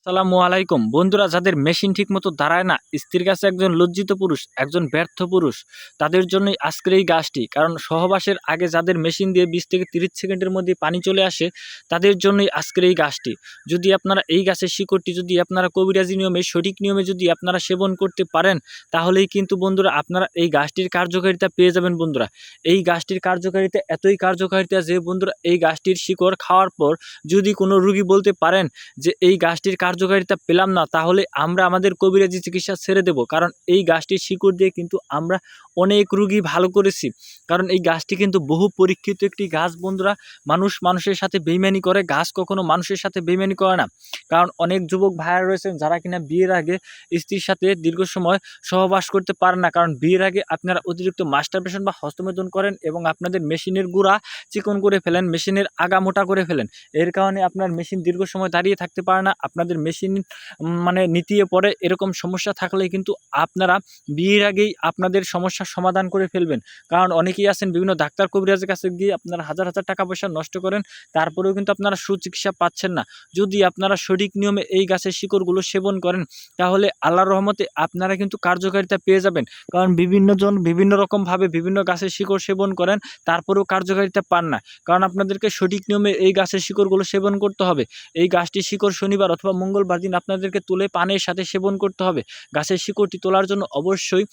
আসসালামু আলাইকুম বন্ধুরা, যাদের মেশিন ঠিকমতো দাঁড়ায় না, স্ত্রীর কাছে একজন লজ্জিত পুরুষ, একজন ব্যর্থ পুরুষ, তাদের জন্যই আজকের এই গাছটি। কারণ সহবাসের আগে যাদের মেশিন দিয়ে 20 থেকে 30 সেকেন্ডের মধ্যে পানি চলে আসে, তাদের জন্যই আজকের এই গাছটি। যদি আপনারা এই গাছের শিকড়টি যদি আপনারা কবিরাজি নিয়মে, সঠিক নিয়মে যদি আপনারা সেবন করতে পারেন, তাহলেই কিন্তু বন্ধুরা আপনারা এই গাছটির কার্যকারিতা পেয়ে যাবেন। বন্ধুরা, এই গাছটির কার্যকারিতা এতই কার্যকারিতা যে বন্ধুরা এই গাছটির শিকড় খাওয়ার পর যদি কোনো রুগী বলতে পারেন যে এই গাছটির কার্যকারিতা পেলাম না, তাহলে আমরা আমাদের কবিরাজি চিকিৎসা ছেড়ে দেব। কারণ এই গাছটির শিকড় দিয়ে কিন্তু আমরা অনেক রুগী ভালো করেছি। কারণ এই গাছটি কিন্তু বহু পরীক্ষিত একটি গাছ বন্ধুরা। মানুষ মানুষের সাথে বেইমানি করে, গাছ কখনো মানুষের সাথে বেইমানি করে না। কারণ অনেক যুবক ভাইরা রয়েছেন যারা কিনা বিয়ের আগে স্ত্রীর সাথে দীর্ঘ সময় সহবাস করতে পারেন না। কারণ বিয়ের আগে আপনারা অতিরিক্ত মাস্টারবেশন বা হস্তমৈথুন করেন এবং আপনাদের মেশিনের গুঁড়া চিকন করে ফেলেন, মেশিনের আগা মোটা করে ফেলেন। এর কারণে আপনার মেশিন দীর্ঘ সময় দাঁড়িয়ে থাকতে পারে না, আপনাদের মেশিন নিতিয়ে পড়ে। এরকম সমস্যা থাকলে কিন্তু আপনারা বিয়ের আগেই আপনাদের সমস্যার সমাধান করে ফেলবেন। কারণ অনেকেই আছেন বিভিন্ন ডাক্তার কবিরাজের কাছে গিয়ে আপনারা হাজার হাজার টাকা পয়সা নষ্ট করেন, তারপরেও কিন্তু আপনারা সুচিকিৎসা পাচ্ছেন না। যদি আপনারা সঠিক নিয়মে এই গাছের শিকড়গুলো সেবন করেন, তাহলে আল্লাহর রহমতে আপনারা কিন্তু কার্যকারিতা পেয়ে যাবেন। কারণ বিভিন্ন জন বিভিন্ন রকমভাবে বিভিন্ন গাছের শিকড় সেবন করেন, তারপরেও কার্যকারিতা পান না। কারণ আপনাদেরকে সঠিক নিয়মে এই গাছের শিকড়গুলো সেবন করতে হবে। এই গাছটির শিকড় শনিবার অথবা মঙ্গলবার দিন আপনাদেরকে তুলে পানের সাথে সেবন করতে হবে। গাছের শিকড়টি তোলার জন্য অবশ্যই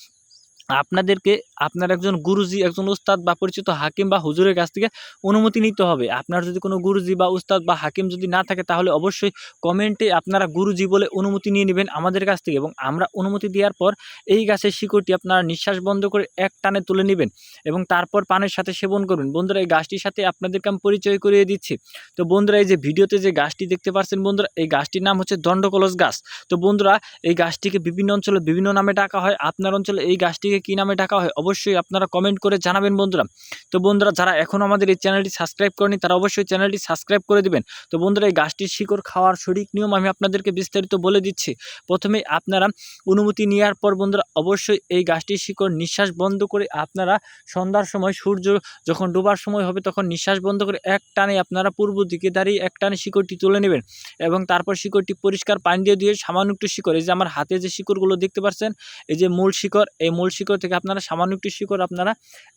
আপনাদেরকে আপনার একজন গুরুজি, একজন উস্তাদ বা পরিচিত হাকিম বা হুজুরের কাছ থেকে অনুমতি নিতে হবে। আপনার যদি কোনো গুরুজি বা উস্তাদ বা হাকিম যদি না থাকে, তাহলে অবশ্যই কমেন্টে আপনারা গুরুজি বলে অনুমতি নিয়ে নেবেন আমাদের কাছ থেকে, এবং আমরা অনুমতি দেওয়ার পর এই গাছের শিকড়টি আপনারা নিঃশ্বাস বন্ধ করে এক টানে তুলে নেবেন এবং তারপর পানের সাথে সেবন করবেন। বন্ধুরা, এই গাছটির সাথে আপনাদেরকে আমি পরিচয় করিয়ে দিচ্ছি। তো বন্ধুরা, এই যে ভিডিওতে যে গাছটি দেখতে পাচ্ছেন বন্ধুরা, এই গাছটির নাম হচ্ছে দণ্ডকলস গাছ। তো বন্ধুরা, এই গাছটিকে বিভিন্ন অঞ্চলে বিভিন্ন নামে ডাকা হয়। আপনার অঞ্চলে এই গাছটিকে কী নামে ডাকা হয় অবশ্যই আপনারা কমেন্ট করে জানাবেন বন্ধুরা। তো বন্ধুরা, যারা এখনও আমাদের এই চ্যানেলটি সাবস্ক্রাইব করেনি, তারা অবশ্যই চ্যানেলটি সাবস্ক্রাইব করে দিবেন। তো বন্ধুরা, এই গাছটির শিকড় খাওয়ার সঠিক নিয়ম আমি আপনাদেরকে বিস্তারিত বলে দিচ্ছি। প্রথমে আপনারা অনুমতি নেওয়ার পর বন্ধুরা অবশ্যই এই গাছটির শিকড় নিঃশ্বাস বন্ধ করে আপনারা সন্ধ্যার সময় সূর্য যখন ডোবার সময় হবে তখন নিঃশ্বাস বন্ধ করে এক টানে আপনারা পূর্ব দিকে দাঁড়িয়ে এক টানে শিকড়টি তুলে নেবেন এবং তারপর শিকড়টি পরিষ্কার পানি দিয়ে সামান্য একটু শিকড়, এই যে আমার হাতে যে শিকড়গুলো দেখতে পাচ্ছেন, এই যে মূল শিকড়, এই মূল শিকড় থেকে আপনারা সামান্য একটু শিকড় আপনারা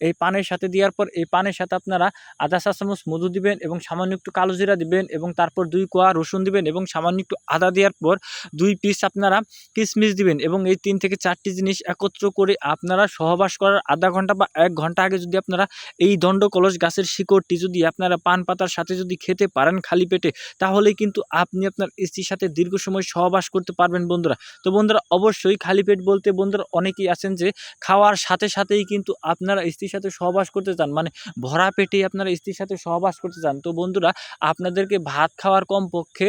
এই পানের সাথে দেওয়ার পর এই পানের সাথে আপনারা আধা চা চামচ মধু দিবেন এবং সামান্য একটু কালো জিরা দিবেন এবং তারপর 2 কোয়া রসুন দিবেন এবং সামান্য একটু আদা দেওয়ার পর 2 পিস আপনারা কিশমিশ দিবেন এবং এই 3 থেকে 4টি জিনিস একত্র করে আপনারা সহবাস করার আধা ঘন্টা বা 1 ঘন্টা আগে যদি আপনারা এই দণ্ডকলস গাছের শিকড়টি যদি আপনারা পান পাতার সাথে যদি খেতে পারেন খালি পেটে, তাহলে কিন্তু আপনি আপনার স্ত্রীর সাথে দীর্ঘ সময় সহবাস করতে পারবেন বন্ধুরা। তো বন্ধুরা, অবশ্যই খালি পেট বলতে বন্ধুরা অনেকেই আছেন যে খাওয়ার সাথে সাথেই কিন্তু আপনারা স্ত্রীর সাথে সহবাস করতে চান, মানে ভরা পেটেই আপনারা স্ত্রীর সাথে সহবাস করতে চান। তো বন্ধুরা, আপনাদেরকে ভাত খাওয়ার কমপক্ষে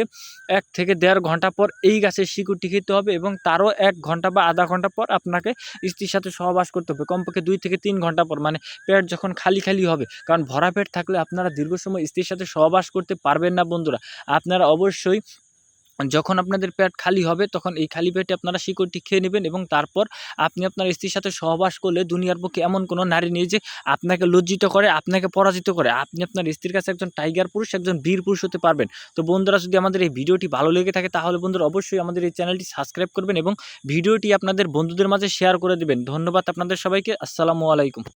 1 থেকে 1.5 ঘন্টা পর এই গাছের শিকড়টি খেতে হবে এবং তারও 1 ঘন্টা বা আধা ঘন্টা পর আপনাকে স্ত্রীর সাথে সহবাস করতে হবে, কমপক্ষে 2 থেকে 3 ঘন্টা পর, মানে পেট যখন খালি খালি হবে। কারণ ভরা পেট থাকলে আপনারা দীর্ঘ সময় স্ত্রীর সাথে সহবাস করতে পারবেন না বন্ধুরা। আপনারা অবশ্যই যখন আপনাদের পেট খালি হবে তখন এই খালি পেটে আপনারা শিকড়টি খেয়ে নেবেন এবং তারপর আপনি আপনার স্ত্রীর সাথে সহবাস করলে দুনিয়ার বুকে এমন কোনো নারী নেই যে আপনাকে লজ্জিত করে, আপনাকে পরাজিত করে। আপনি আপনার স্ত্রীর কাছে একজন টাইগার পুরুষ, একজন বীর পুরুষ হতে পারবেন। তো বন্ধুরা, যদি আমাদের এই ভিডিওটি ভালো লেগে থাকে, তাহলে বন্ধুরা অবশ্যই আমাদের এই চ্যানেলটি সাবস্ক্রাইব করবেন এবং ভিডিওটি আপনাদের বন্ধুদের মাঝে শেয়ার করে দেবেন। ধন্যবাদ আপনাদের সবাইকে। আসসালামু আলাইকুম।